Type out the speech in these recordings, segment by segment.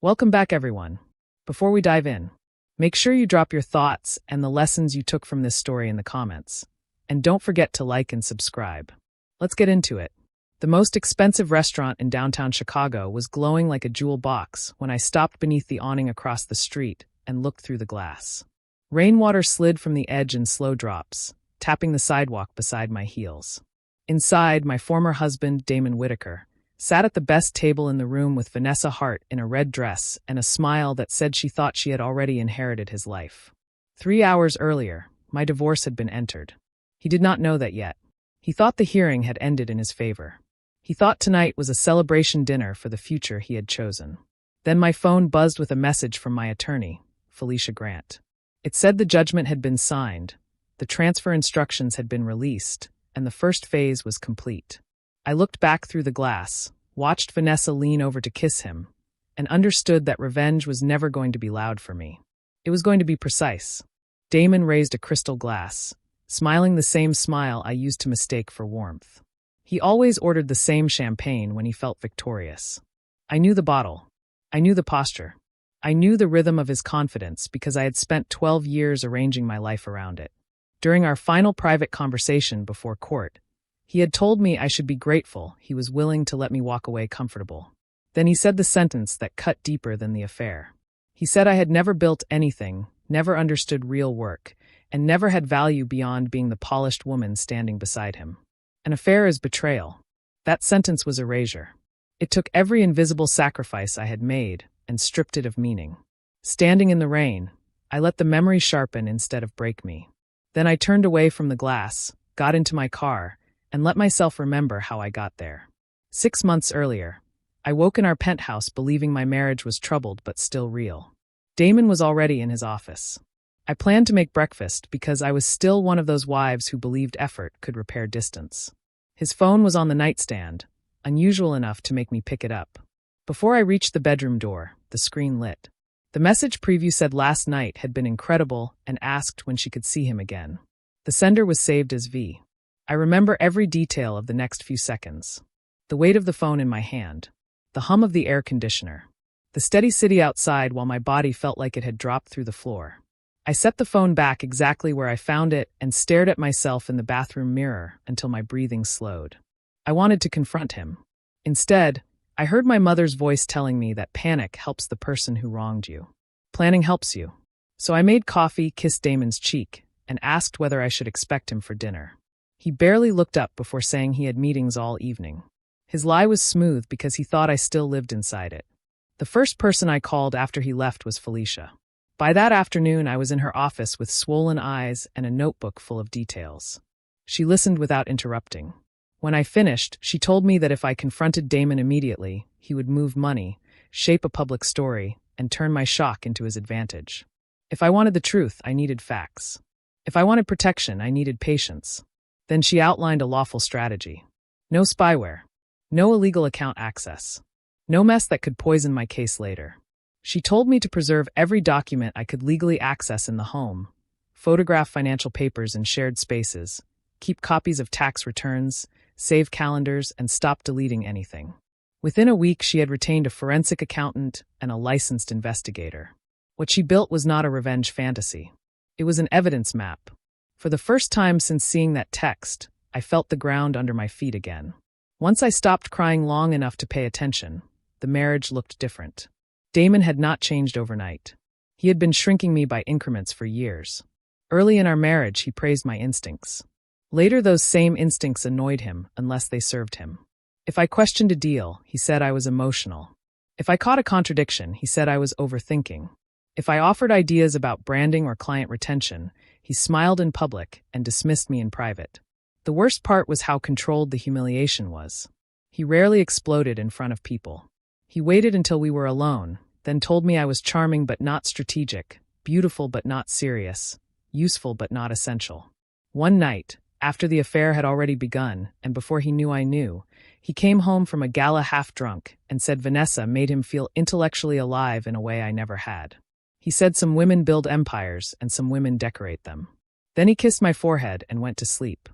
Welcome back, everyone. Before we dive in, make sure you drop your thoughts and the lessons you took from this story in the comments. And don't forget to like and subscribe. Let's get into it. The most expensive restaurant in downtown Chicago was glowing like a jewel box when I stopped beneath the awning across the street and looked through the glass. Rainwater slid from the edge in slow drops, tapping the sidewalk beside my heels. Inside, my former husband, Damon Whitaker, sat at the best table in the room with Vanessa Hart in a red dress and a smile that said she thought she had already inherited his life. 3 hours earlier, my divorce had been entered. He did not know that yet. He thought the hearing had ended in his favor. He thought tonight was a celebration dinner for the future he had chosen. Then my phone buzzed with a message from my attorney, Felicia Grant. It said the judgment had been signed, the transfer instructions had been released, and the first phase was complete. I looked back through the glass, watched Vanessa lean over to kiss him, and understood that revenge was never going to be loud for me. It was going to be precise. Damon raised a crystal glass, smiling the same smile I used to mistake for warmth. He always ordered the same champagne when he felt victorious. I knew the bottle. I knew the posture. I knew the rhythm of his confidence because I had spent 12 years arranging my life around it. During our final private conversation before court, he had told me I should be grateful he was willing to let me walk away comfortable. Then he said the sentence that cut deeper than the affair. He said I had never built anything, never understood real work, and never had value beyond being the polished woman standing beside him. An affair is betrayal. That sentence was erasure. It took every invisible sacrifice I had made and stripped it of meaning. Standing in the rain, I let the memory sharpen instead of break me. Then I turned away from the glass, got into my car, and let myself remember how I got there. 6 months earlier, I woke in our penthouse believing my marriage was troubled but still real. Damon was already in his office. I planned to make breakfast because I was still one of those wives who believed effort could repair distance. His phone was on the nightstand, unusual enough to make me pick it up. Before I reached the bedroom door, the screen lit. The message preview said last night had been incredible and asked when she could see him again. The sender was saved as V. I remember every detail of the next few seconds. The weight of the phone in my hand, the hum of the air conditioner, the steady city outside while my body felt like it had dropped through the floor. I set the phone back exactly where I found it and stared at myself in the bathroom mirror until my breathing slowed. I wanted to confront him. Instead, I heard my mother's voice telling me that panic helps the person who wronged you. Planning helps you. So I made coffee, kissed Damon's cheek, and asked whether I should expect him for dinner. He barely looked up before saying he had meetings all evening. His lie was smooth because he thought I still lived inside it. The first person I called after he left was Felicia. By that afternoon, I was in her office with swollen eyes and a notebook full of details. She listened without interrupting. When I finished, she told me that if I confronted Damon immediately, he would move money, shape a public story, and turn my shock into his advantage. If I wanted the truth, I needed facts. If I wanted protection, I needed patience. Then she outlined a lawful strategy. No spyware. No illegal account access. No mess that could poison my case later. She told me to preserve every document I could legally access in the home, photograph financial papers in shared spaces, keep copies of tax returns, save calendars, and stop deleting anything. Within a week, she had retained a forensic accountant and a licensed investigator. What she built was not a revenge fantasy. It was an evidence map. For the first time since seeing that text, I felt the ground under my feet again. Once I stopped crying long enough to pay attention, the marriage looked different. Damon had not changed overnight. He had been shrinking me by increments for years. Early in our marriage, he praised my instincts. Later, those same instincts annoyed him unless they served him. If I questioned a deal, he said I was emotional. If I caught a contradiction, he said I was overthinking. If I offered ideas about branding or client retention, he smiled in public and dismissed me in private. The worst part was how controlled the humiliation was. He rarely exploded in front of people. He waited until we were alone, then told me I was charming but not strategic, beautiful but not serious, useful but not essential. One night, after the affair had already begun, and before he knew I knew, he came home from a gala half-drunk and said Vanessa made him feel intellectually alive in a way I never had. He said some women build empires and some women decorate them. Then he kissed my forehead and went to sleep.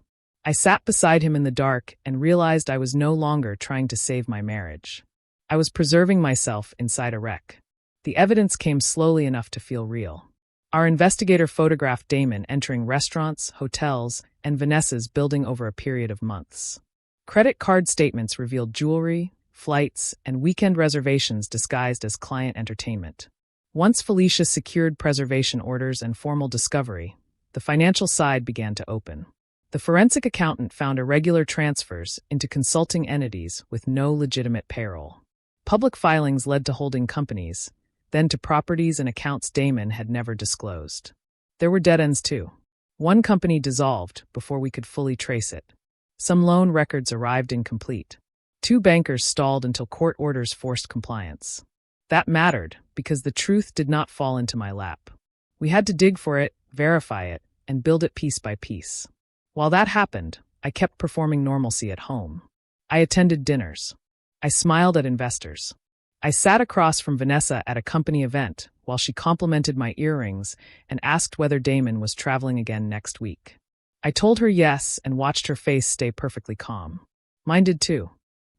I sat beside him in the dark and realized I was no longer trying to save my marriage. I was preserving myself inside a wreck. The evidence came slowly enough to feel real. Our investigator photographed Damon entering restaurants, hotels, and Vanessa's building over a period of months. Credit card statements revealed jewelry, flights, and weekend reservations disguised as client entertainment. Once Felicia secured preservation orders and formal discovery, the financial side began to open. The forensic accountant found irregular transfers into consulting entities with no legitimate payroll. Public filings led to holding companies, then to properties and accounts Damon had never disclosed. There were dead ends too. One company dissolved before we could fully trace it. Some loan records arrived incomplete. 2 bankers stalled until court orders forced compliance. That mattered because the truth did not fall into my lap. We had to dig for it, verify it, and build it piece by piece. While that happened, I kept performing normalcy at home. I attended dinners. I smiled at investors. I sat across from Vanessa at a company event while she complimented my earrings and asked whether Damon was traveling again next week. I told her yes and watched her face stay perfectly calm. Mine did too.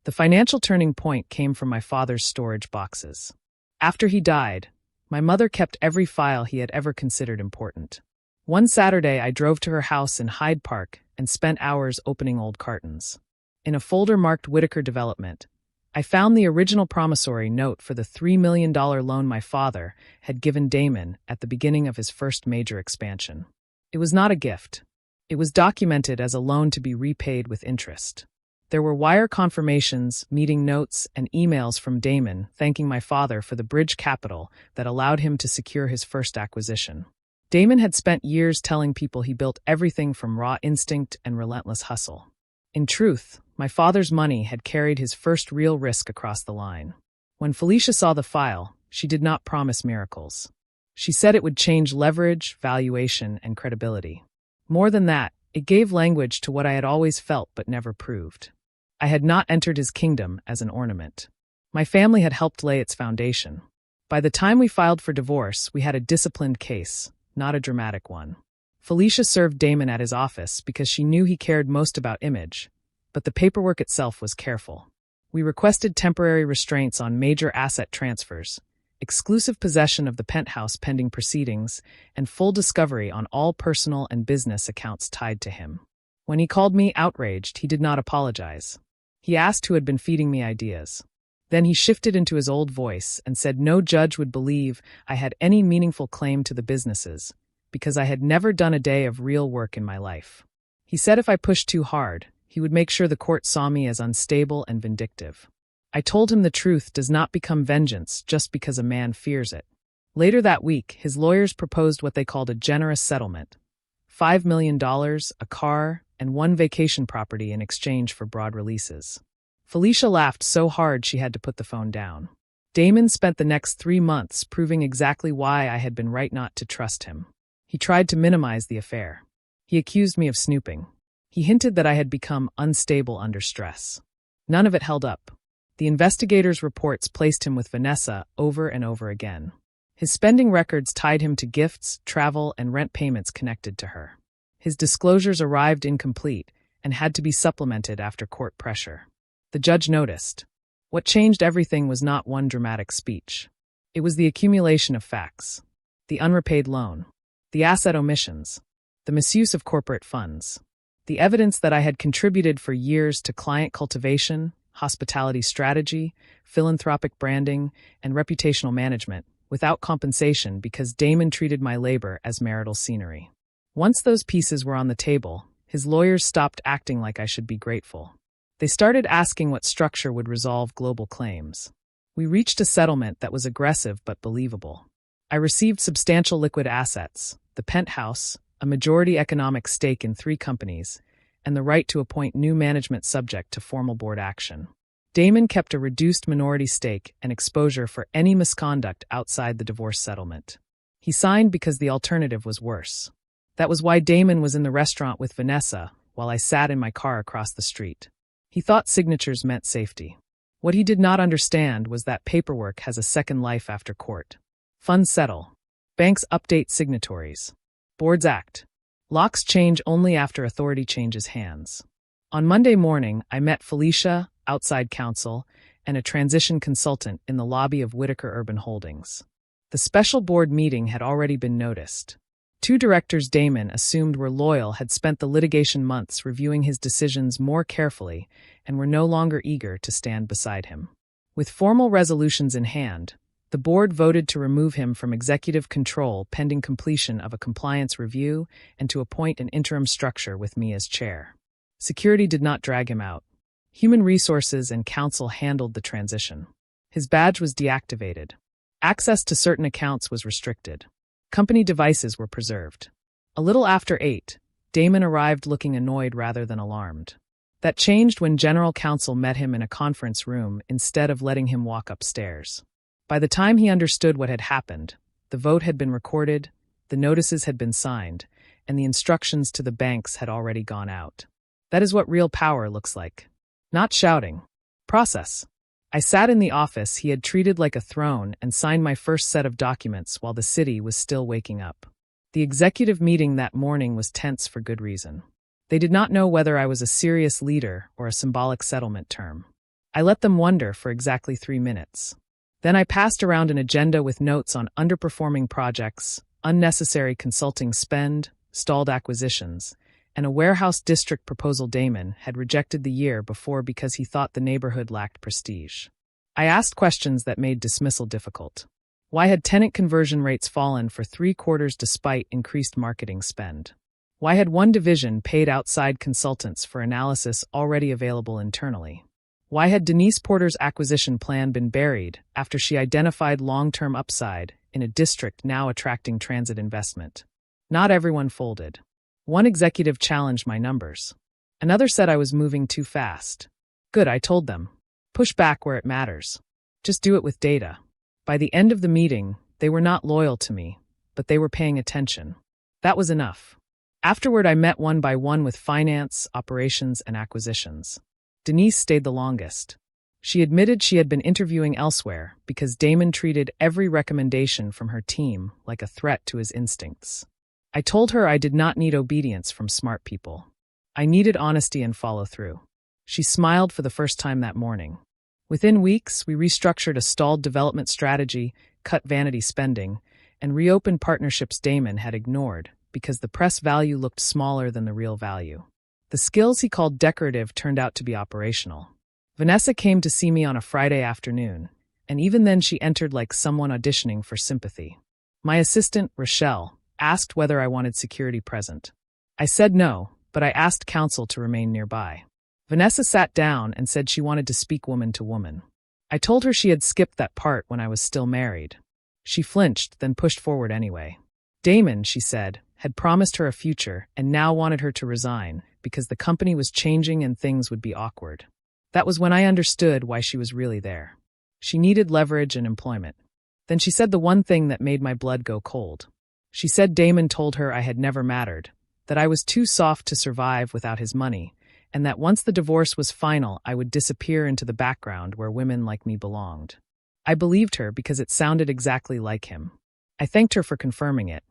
The financial turning point came from my father's storage boxes. After he died, my mother kept every file he had ever considered important. One Saturday, I drove to her house in Hyde Park and spent hours opening old cartons. In a folder marked Whitaker Development, I found the original promissory note for the $3 million loan my father had given Damon at the beginning of his first major expansion. It was not a gift. It was documented as a loan to be repaid with interest. There were wire confirmations, meeting notes, and emails from Damon thanking my father for the bridge capital that allowed him to secure his first acquisition. Damon had spent years telling people he built everything from raw instinct and relentless hustle. In truth, my father's money had carried his first real risk across the line. When Felicia saw the file, she did not promise miracles. She said it would change leverage, valuation, and credibility. More than that, it gave language to what I had always felt but never proved. I had not entered his kingdom as an ornament. My family had helped lay its foundation. By the time we filed for divorce, we had a disciplined case, not a dramatic one. Felicia served Damon at his office because she knew he cared most about image, but the paperwork itself was careful. We requested temporary restraints on major asset transfers, exclusive possession of the penthouse pending proceedings, and full discovery on all personal and business accounts tied to him. When he called me outraged, he did not apologize. He asked who had been feeding me ideas. Then he shifted into his old voice and said no judge would believe I had any meaningful claim to the businesses, because I had never done a day of real work in my life. He said if I pushed too hard, he would make sure the court saw me as unstable and vindictive. I told him the truth does not become vengeance just because a man fears it. Later that week, his lawyers proposed what they called a generous settlement: $5 million, a car, and 1 vacation property in exchange for broad releases. Felicia laughed so hard she had to put the phone down. Damon spent the next 3 months proving exactly why I had been right not to trust him. He tried to minimize the affair. He accused me of snooping. He hinted that I had become unstable under stress. None of it held up. The investigators' reports placed him with Vanessa over and over again. His spending records tied him to gifts, travel, and rent payments connected to her. His disclosures arrived incomplete and had to be supplemented after court pressure. The judge noticed. What changed everything was not one dramatic speech. It was the accumulation of facts: the unrepaid loan, the asset omissions, the misuse of corporate funds, the evidence that I had contributed for years to client cultivation, hospitality strategy, philanthropic branding, and reputational management without compensation because Damon treated my labor as marital scenery. Once those pieces were on the table, his lawyers stopped acting like I should be grateful. They started asking what structure would resolve global claims. We reached a settlement that was aggressive but believable. I received substantial liquid assets, the penthouse, a majority economic stake in 3 companies, and the right to appoint new management subject to formal board action. Damon kept a reduced minority stake and exposure for any misconduct outside the divorce settlement. He signed because the alternative was worse. That was why Damon was in the restaurant with Vanessa while I sat in my car across the street. He thought signatures meant safety. What he did not understand was that paperwork has a second life after court. Funds settle. Banks update signatories. Boards act. Locks change only after authority changes hands. On Monday morning, I met Felicia, outside counsel, and a transition consultant in the lobby of Whitaker Urban Holdings. The special board meeting had already been noticed. Two directors Damon assumed were loyal had spent the litigation months reviewing his decisions more carefully and were no longer eager to stand beside him. With formal resolutions in hand, the board voted to remove him from executive control pending completion of a compliance review and to appoint an interim structure with me as chair. Security did not drag him out. Human Resources and Counsel handled the transition. His badge was deactivated. Access to certain accounts was restricted. Company devices were preserved. A little after 8, Damon arrived looking annoyed rather than alarmed. That changed when General Counsel met him in a conference room instead of letting him walk upstairs. By the time he understood what had happened, the vote had been recorded, the notices had been signed, and the instructions to the banks had already gone out. That is what real power looks like. Not shouting. Process. I sat in the office he had treated like a throne and signed my first set of documents while the city was still waking up. The executive meeting that morning was tense for good reason. They did not know whether I was a serious leader or a symbolic settlement term. I let them wonder for exactly 3 minutes. Then I passed around an agenda with notes on underperforming projects, unnecessary consulting spend, stalled acquisitions, and a warehouse district proposal Damon had rejected the year before because he thought the neighborhood lacked prestige. I asked questions that made dismissal difficult. Why had tenant conversion rates fallen for 3 quarters despite increased marketing spend? Why had one division paid outside consultants for analysis already available internally? Why had Denise Porter's acquisition plan been buried after she identified long-term upside in a district now attracting transit investment? Not everyone folded. One executive challenged my numbers. Another said I was moving too fast. Good, I told them. Push back where it matters. Just do it with data. By the end of the meeting, they were not loyal to me, but they were paying attention. That was enough. Afterward, I met one by one with finance, operations, and acquisitions. Denise stayed the longest. She admitted she had been interviewing elsewhere because Damon treated every recommendation from her team like a threat to his instincts. I told her I did not need obedience from smart people. I needed honesty and follow-through. She smiled for the first time that morning. Within weeks, we restructured a stalled development strategy, cut vanity spending, and reopened partnerships Damon had ignored because the press value looked smaller than the real value. The skills he called decorative turned out to be operational. Vanessa came to see me on a Friday afternoon, and even then she entered like someone auditioning for sympathy. My assistant, Rochelle, asked whether I wanted security present. I said no, but I asked counsel to remain nearby. Vanessa sat down and said she wanted to speak woman to woman. I told her she had skipped that part when I was still married. She flinched, then pushed forward anyway. Damon, she said, had promised her a future and now wanted her to resign because the company was changing and things would be awkward. That was when I understood why she was really there. She needed leverage and employment. Then she said the one thing that made my blood go cold. She said Damon told her I had never mattered, that I was too soft to survive without his money, and that once the divorce was final, I would disappear into the background where women like me belonged. I believed her because it sounded exactly like him. I thanked her for confirming it.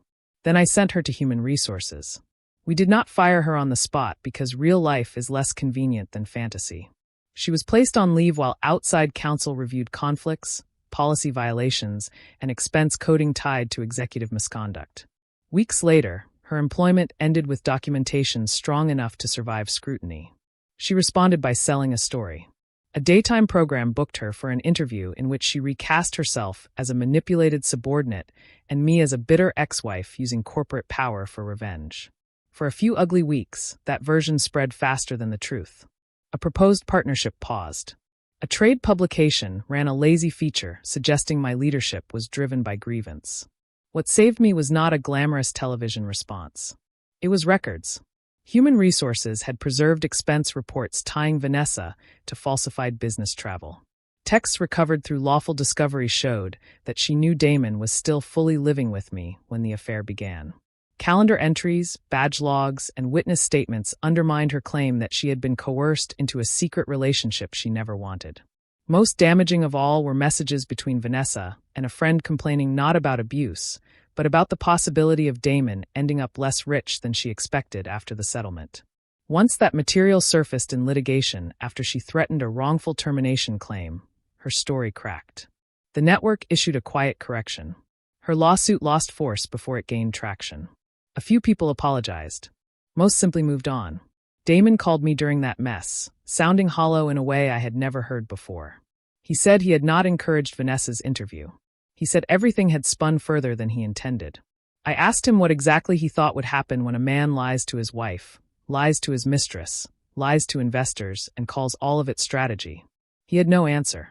Then I sent her to Human Resources. We did not fire her on the spot because real life is less convenient than fantasy. She was placed on leave while outside counsel reviewed conflicts, policy violations, and expense coding tied to executive misconduct. Weeks later, her employment ended with documentation strong enough to survive scrutiny. She responded by selling a story. A daytime program booked her for an interview in which she recast herself as a manipulated subordinate and me as a bitter ex-wife using corporate power for revenge. For a few ugly weeks, that version spread faster than the truth. A proposed partnership paused. A trade publication ran a lazy feature suggesting my leadership was driven by grievance. What saved me was not a glamorous television response. It was records. Human Resources had preserved expense reports tying Vanessa to falsified business travel. Texts recovered through lawful discovery showed that she knew Damon was still fully living with me when the affair began. Calendar entries, badge logs, and witness statements undermined her claim that she had been coerced into a secret relationship she never wanted. Most damaging of all were messages between Vanessa and a friend complaining not about abuse, but about the possibility of Damon ending up less rich than she expected after the settlement. Once that material surfaced in litigation after she threatened a wrongful termination claim, her story cracked. The network issued a quiet correction. Her lawsuit lost force before it gained traction. A few people apologized. Most simply moved on. Damon called me during that mess, sounding hollow in a way I had never heard before. He said he had not encouraged Vanessa's interview. He said everything had spun further than he intended. I asked him what exactly he thought would happen when a man lies to his wife, lies to his mistress, lies to investors, and calls all of it strategy. He had no answer.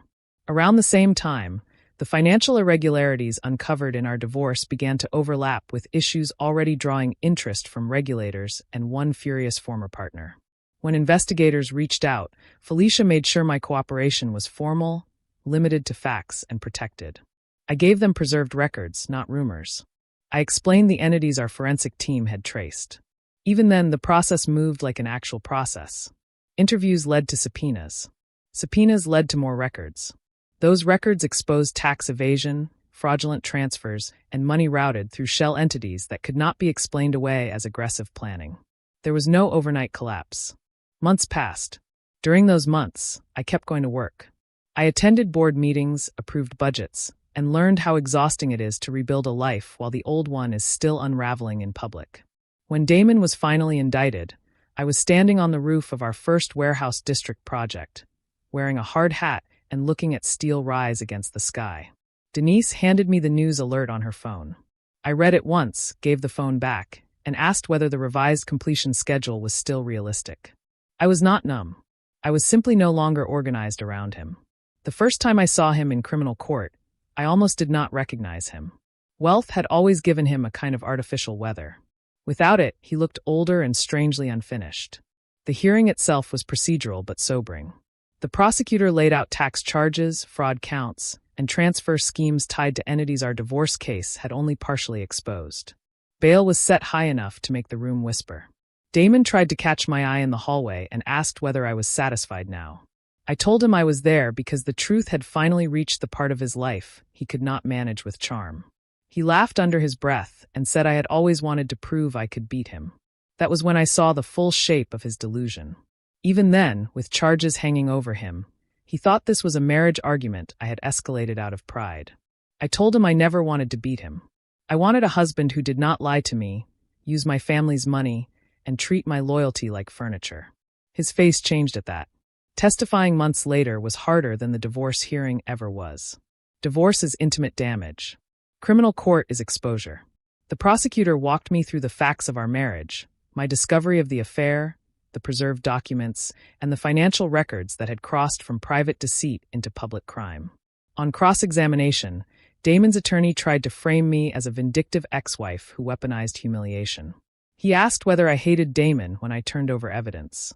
Around the same time, the financial irregularities uncovered in our divorce began to overlap with issues already drawing interest from regulators and one furious former partner. When investigators reached out, Felicia made sure my cooperation was formal, limited to facts, and protected. I gave them preserved records, not rumors. I explained the entities our forensic team had traced. Even then, the process moved like an actual process. Interviews led to subpoenas. Subpoenas led to more records. Those records exposed tax evasion, fraudulent transfers, and money routed through shell entities that could not be explained away as aggressive planning. There was no overnight collapse. Months passed. During those months, I kept going to work. I attended board meetings, approved budgets, and learned how exhausting it is to rebuild a life while the old one is still unraveling in public. When Damon was finally indicted, I was standing on the roof of our first warehouse district project, wearing a hard hat and looking at steel rise against the sky. Denise handed me the news alert on her phone. I read it once, gave the phone back, and asked whether the revised completion schedule was still realistic. I was not numb. I was simply no longer organized around him. The first time I saw him in criminal court, I almost did not recognize him. Wealth had always given him a kind of artificial weather. Without it, he looked older and strangely unfinished. The hearing itself was procedural but sobering. The prosecutor laid out tax charges, fraud counts, and transfer schemes tied to entities our divorce case had only partially exposed. Bail was set high enough to make the room whisper. Damon tried to catch my eye in the hallway and asked whether I was satisfied now. I told him I was there because the truth had finally reached the part of his life he could not manage with charm. He laughed under his breath and said I had always wanted to prove I could beat him. That was when I saw the full shape of his delusion. Even then, with charges hanging over him, he thought this was a marriage argument I had escalated out of pride. I told him I never wanted to beat him. I wanted a husband who did not lie to me, use my family's money, and treat my loyalty like furniture. His face changed at that. Testifying months later was harder than the divorce hearing ever was. Divorce is intimate damage. Criminal court is exposure. The prosecutor walked me through the facts of our marriage, my discovery of the affair, the preserved documents, and the financial records that had crossed from private deceit into public crime. On cross-examination, Damon's attorney tried to frame me as a vindictive ex-wife who weaponized humiliation. He asked whether I hated Damon when I turned over evidence.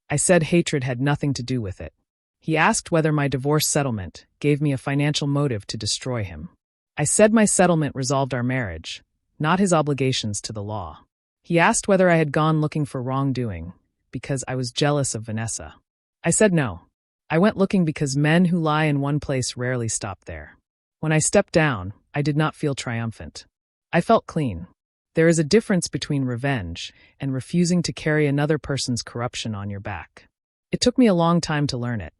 I said hatred had nothing to do with it. He asked whether my divorce settlement gave me a financial motive to destroy him. I said my settlement resolved our marriage, not his obligations to the law. He asked whether I had gone looking for wrongdoing, because I was jealous of Vanessa. I said no. I went looking because men who lie in one place rarely stop there. When I stepped down, I did not feel triumphant. I felt clean. There is a difference between revenge and refusing to carry another person's corruption on your back. It took me a long time to learn it.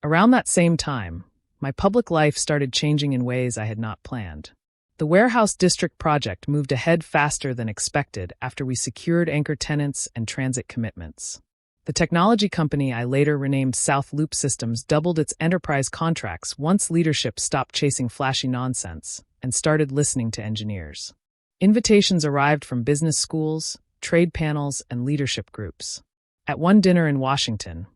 Around that same time, my public life started changing in ways I had not planned. The warehouse district project moved ahead faster than expected after we secured anchor tenants and transit commitments. The technology company I later renamed South Loop Systems doubled its enterprise contracts once leadership stopped chasing flashy nonsense and started listening to engineers. Invitations arrived from business schools, trade panels, and leadership groups. At one dinner in Washington,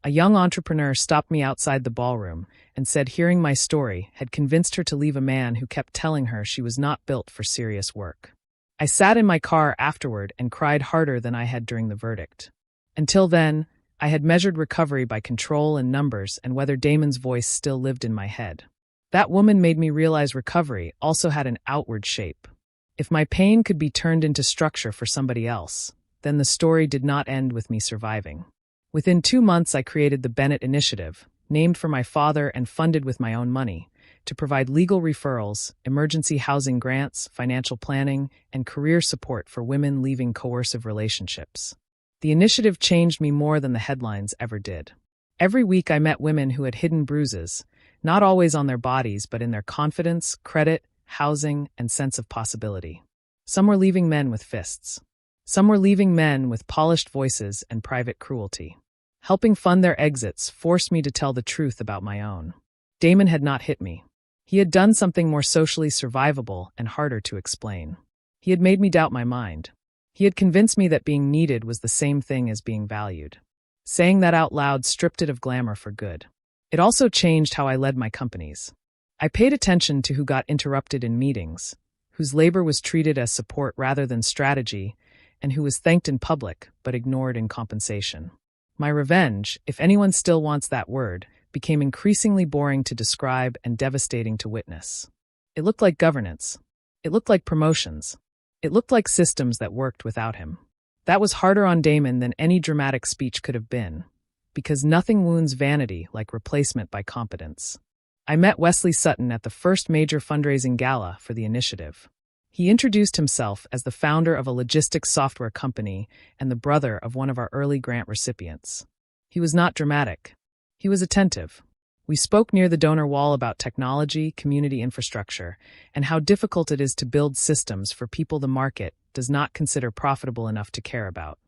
a young entrepreneur stopped me outside the ballroom and said hearing my story had convinced her to leave a man who kept telling her she was not built for serious work. I sat in my car afterward and cried harder than I had during the verdict. Until then, I had measured recovery by control and numbers and whether Damon's voice still lived in my head. That woman made me realize recovery also had an outward shape. If my pain could be turned into structure for somebody else, then the story did not end with me surviving. Within 2 months, I created the Bennett Initiative, named for my father and funded with my own money, to provide legal referrals, emergency housing grants, financial planning, and career support for women leaving coercive relationships. The initiative changed me more than the headlines ever did. Every week I met women who had hidden bruises, not always on their bodies but in their confidence, credit, housing, and sense of possibility. Some were leaving men with fists. Some were leaving men with polished voices and private cruelty. Helping fund their exits forced me to tell the truth about my own. Damon had not hit me. He had done something more socially survivable and harder to explain. He had made me doubt my mind. He had convinced me that being needed was the same thing as being valued. Saying that out loud stripped it of glamour for good. It also changed how I led my companies. I paid attention to who got interrupted in meetings, whose labor was treated as support rather than strategy, and who was thanked in public but ignored in compensation. My revenge, if anyone still wants that word, became increasingly boring to describe and devastating to witness. It looked like governance. It looked like promotions. It looked like systems that worked without him. That was harder on Damon than any dramatic speech could have been, because nothing wounds vanity like replacement by competence. I met Wesley Sutton at the first major fundraising gala for the initiative. He introduced himself as the founder of a logistics software company and the brother of one of our early grant recipients. He was not dramatic. He was attentive. We spoke near the donor wall about technology, community infrastructure, and how difficult it is to build systems for people the market does not consider profitable enough to care about.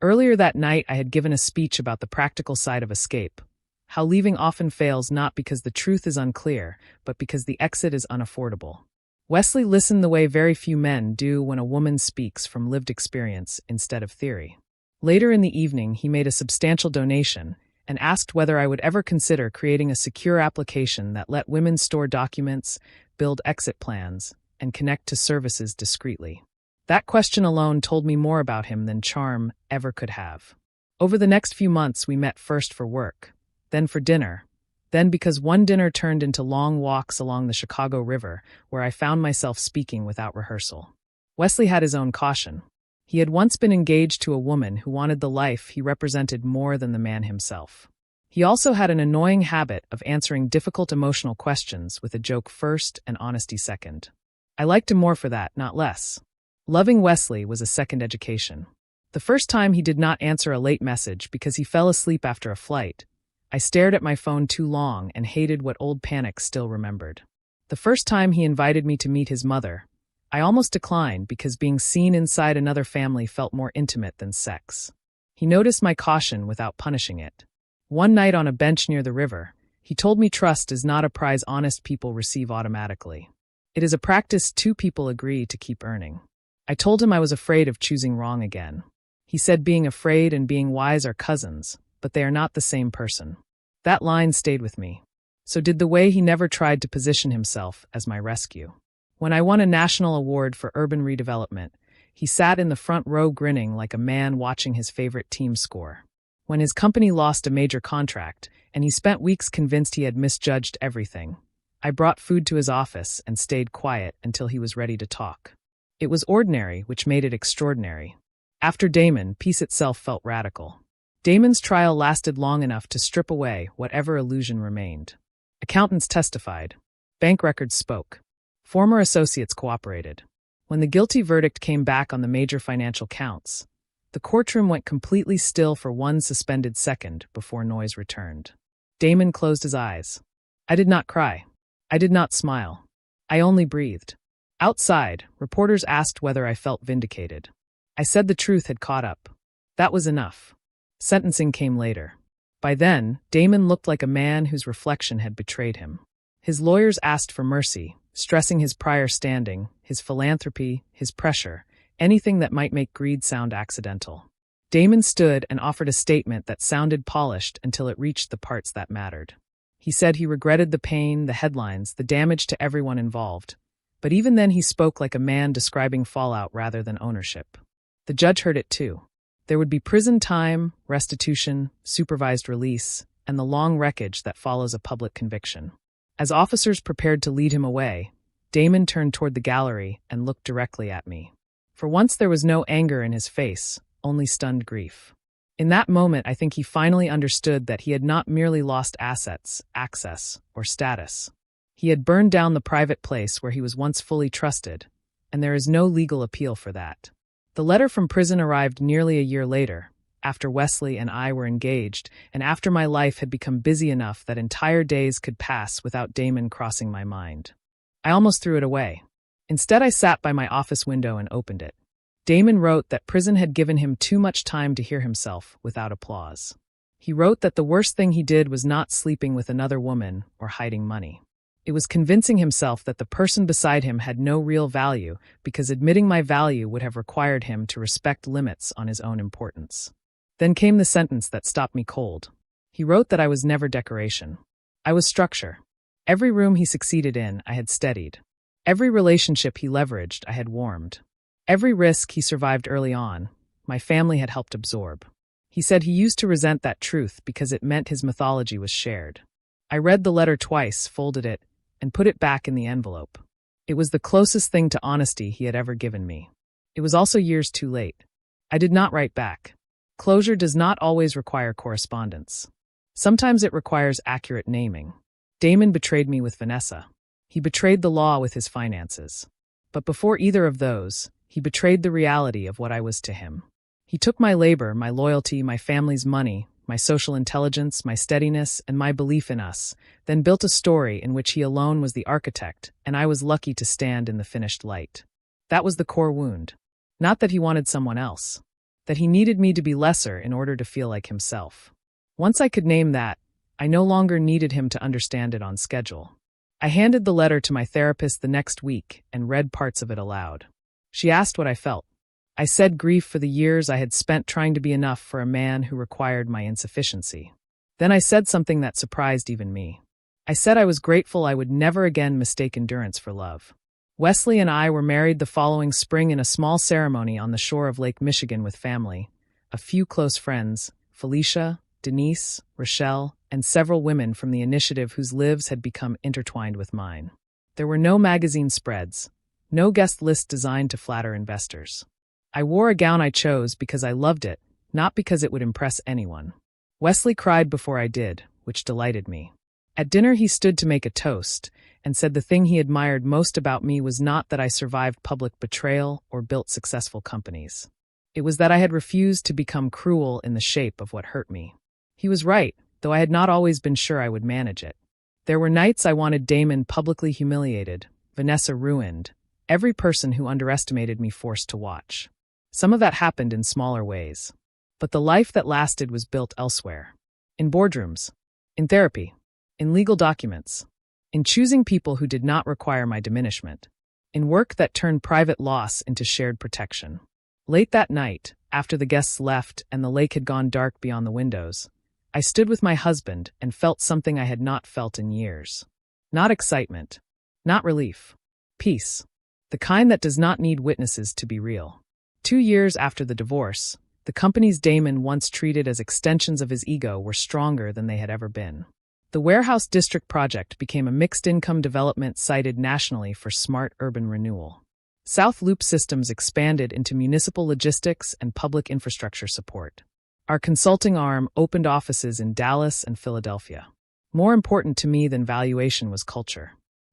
Earlier that night, I had given a speech about the practical side of escape, how leaving often fails not because the truth is unclear, but because the exit is unaffordable. Wesley listened the way very few men do when a woman speaks from lived experience instead of theory. Later in the evening, he made a substantial donation and asked whether I would ever consider creating a secure application that let women store documents, build exit plans, and connect to services discreetly. That question alone told me more about him than charm ever could have. Over the next few months, we met first for work, then for dinner, then because one dinner turned into long walks along the Chicago River, where I found myself speaking without rehearsal. Wesley had his own caution. He had once been engaged to a woman who wanted the life he represented more than the man himself. He also had an annoying habit of answering difficult emotional questions with a joke first and honesty second. I liked him more for that, not less. Loving Wesley was a second education. The first time he did not answer a late message because he fell asleep after a flight, I stared at my phone too long and hated what old panic still remembered. The first time he invited me to meet his mother, I almost declined because being seen inside another family felt more intimate than sex. He noticed my caution without punishing it. One night on a bench near the river, he told me trust is not a prize honest people receive automatically. It is a practice two people agree to keep earning. I told him I was afraid of choosing wrong again. He said being afraid and being wise are cousins, but they are not the same person. That line stayed with me. So did the way he never tried to position himself as my rescue. When I won a national award for urban redevelopment, he sat in the front row grinning like a man watching his favorite team score. When his company lost a major contract, and he spent weeks convinced he had misjudged everything, I brought food to his office and stayed quiet until he was ready to talk. It was ordinary, which made it extraordinary. After Damon, peace itself felt radical. Damon's trial lasted long enough to strip away whatever illusion remained. Accountants testified. Bank records spoke. Former associates cooperated. When the guilty verdict came back on the major financial counts, the courtroom went completely still for one suspended second before noise returned. Damon closed his eyes. I did not cry. I did not smile. I only breathed. Outside, reporters asked whether I felt vindicated. I said the truth had caught up. That was enough. Sentencing came later. By then, Damon looked like a man whose reflection had betrayed him. His lawyers asked for mercy, stressing his prior standing, his philanthropy, his pressure, anything that might make greed sound accidental. Damon stood and offered a statement that sounded polished until it reached the parts that mattered. He said he regretted the pain, the headlines, the damage to everyone involved. But even then he spoke like a man describing fallout rather than ownership. The judge heard it too. There would be prison time, restitution, supervised release, and the long wreckage that follows a public conviction. As officers prepared to lead him away, Damon turned toward the gallery and looked directly at me. For once there was no anger in his face, only stunned grief. In that moment, I think he finally understood that he had not merely lost assets, access, or status. He had burned down the private place where he was once fully trusted, and there is no legal appeal for that. The letter from prison arrived nearly a year later, after Wesley and I were engaged, and after my life had become busy enough that entire days could pass without Damon crossing my mind. I almost threw it away. Instead, I sat by my office window and opened it. Damon wrote that prison had given him too much time to hear himself without applause. He wrote that the worst thing he did was not sleeping with another woman or hiding money. It was convincing himself that the person beside him had no real value because admitting my value would have required him to respect limits on his own importance. Then came the sentence that stopped me cold. He wrote that I was never decoration. I was structure. Every room he succeeded in, I had steadied. Every relationship he leveraged, I had warmed. Every risk he survived early on, my family had helped absorb. He said he used to resent that truth because it meant his mythology was shared. I read the letter twice, folded it, and put it back in the envelope. It was the closest thing to honesty he had ever given me. It was also years too late. I did not write back. Closure does not always require correspondence. Sometimes it requires accurate naming. Damon betrayed me with Vanessa. He betrayed the law with his finances. But before either of those, he betrayed the reality of what I was to him. He took my labor, my loyalty, my family's money, my social intelligence, my steadiness, and my belief in us, then built a story in which he alone was the architect, and I was lucky to stand in the finished light. That was the core wound. Not that he wanted someone else. That he needed me to be lesser in order to feel like himself. Once I could name that, I no longer needed him to understand it on schedule. I handed the letter to my therapist the next week and read parts of it aloud. She asked what I felt. I said grief for the years I had spent trying to be enough for a man who required my insufficiency. Then I said something that surprised even me. I said I was grateful I would never again mistake endurance for love. Wesley and I were married the following spring in a small ceremony on the shore of Lake Michigan with family, a few close friends, Felicia, Denise, Rochelle, and several women from the initiative whose lives had become intertwined with mine. There were no magazine spreads, no guest list designed to flatter investors. I wore a gown I chose because I loved it, not because it would impress anyone. Wesley cried before I did, which delighted me. At dinner he stood to make a toast, and said the thing he admired most about me was not that I survived public betrayal or built successful companies. It was that I had refused to become cruel in the shape of what hurt me. He was right, though I had not always been sure I would manage it. There were nights I wanted Damon publicly humiliated, Vanessa ruined, every person who underestimated me forced to watch. Some of that happened in smaller ways. But the life that lasted was built elsewhere. In boardrooms, in therapy, in legal documents, in choosing people who did not require my diminishment, in work that turned private loss into shared protection. Late that night, after the guests left and the lake had gone dark beyond the windows, I stood with my husband and felt something I had not felt in years. Not excitement, not relief, peace, the kind that does not need witnesses to be real. 2 years after the divorce, the companies Damon once treated as extensions of his ego were stronger than they had ever been. The Warehouse District project became a mixed-income development cited nationally for smart urban renewal. South Loop Systems expanded into municipal logistics and public infrastructure support. Our consulting arm opened offices in Dallas and Philadelphia. More important to me than valuation was culture.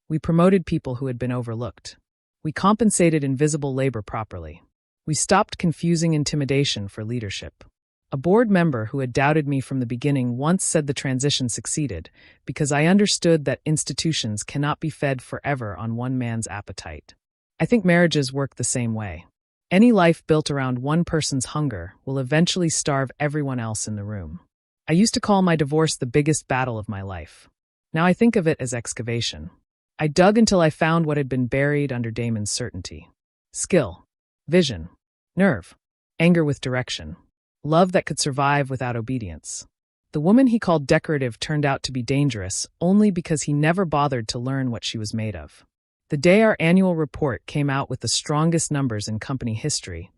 We promoted people who had been overlooked. We compensated invisible labor properly. We stopped confusing intimidation for leadership. A board member who had doubted me from the beginning once said the transition succeeded because I understood that institutions cannot be fed forever on one man's appetite. I think marriages work the same way. Any life built around one person's hunger will eventually starve everyone else in the room. I used to call my divorce the biggest battle of my life. Now I think of it as excavation. I dug until I found what had been buried under Damon's certainty. Skill, vision, nerve, anger with direction, love that could survive without obedience. The woman he called decorative turned out to be dangerous only because he never bothered to learn what she was made of. The day our annual report came out with the strongest numbers in company history,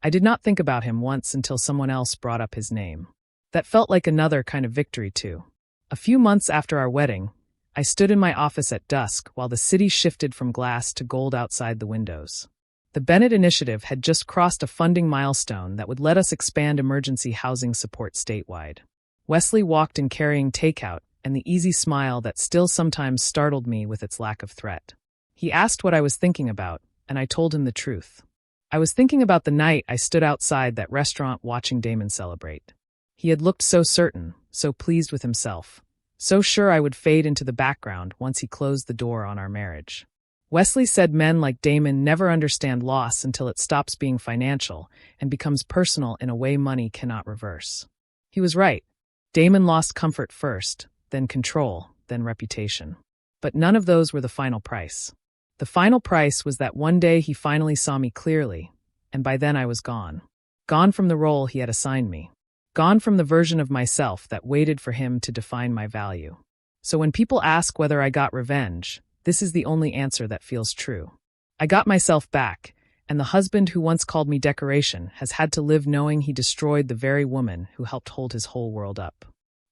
I did not think about him once until someone else brought up his name. That felt like another kind of victory, too. A few months after our wedding, I stood in my office at dusk while the city shifted from glass to gold outside the windows. The Bennett Initiative had just crossed a funding milestone that would let us expand emergency housing support statewide. Wesley walked in carrying takeout and the easy smile that still sometimes startled me with its lack of threat. He asked what I was thinking about, and I told him the truth. I was thinking about the night I stood outside that restaurant watching Damon celebrate. He had looked so certain, so pleased with himself, so sure I would fade into the background once he closed the door on our marriage. Wesley said men like Damon never understand loss until it stops being financial and becomes personal in a way money cannot reverse. He was right. Damon lost comfort first, then control, then reputation. But none of those were the final price. The final price was that one day he finally saw me clearly, and by then I was gone. Gone from the role he had assigned me. Gone from the version of myself that waited for him to define my value. So when people ask whether I got revenge, this is the only answer that feels true. I got myself back, and the husband who once called me decoration has had to live knowing he destroyed the very woman who helped hold his whole world up.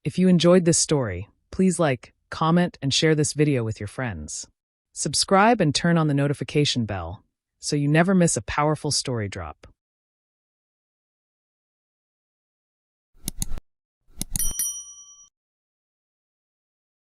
If you enjoyed this story, please like, comment, and share this video with your friends. Subscribe and turn on the notification bell so you never miss a powerful story drop.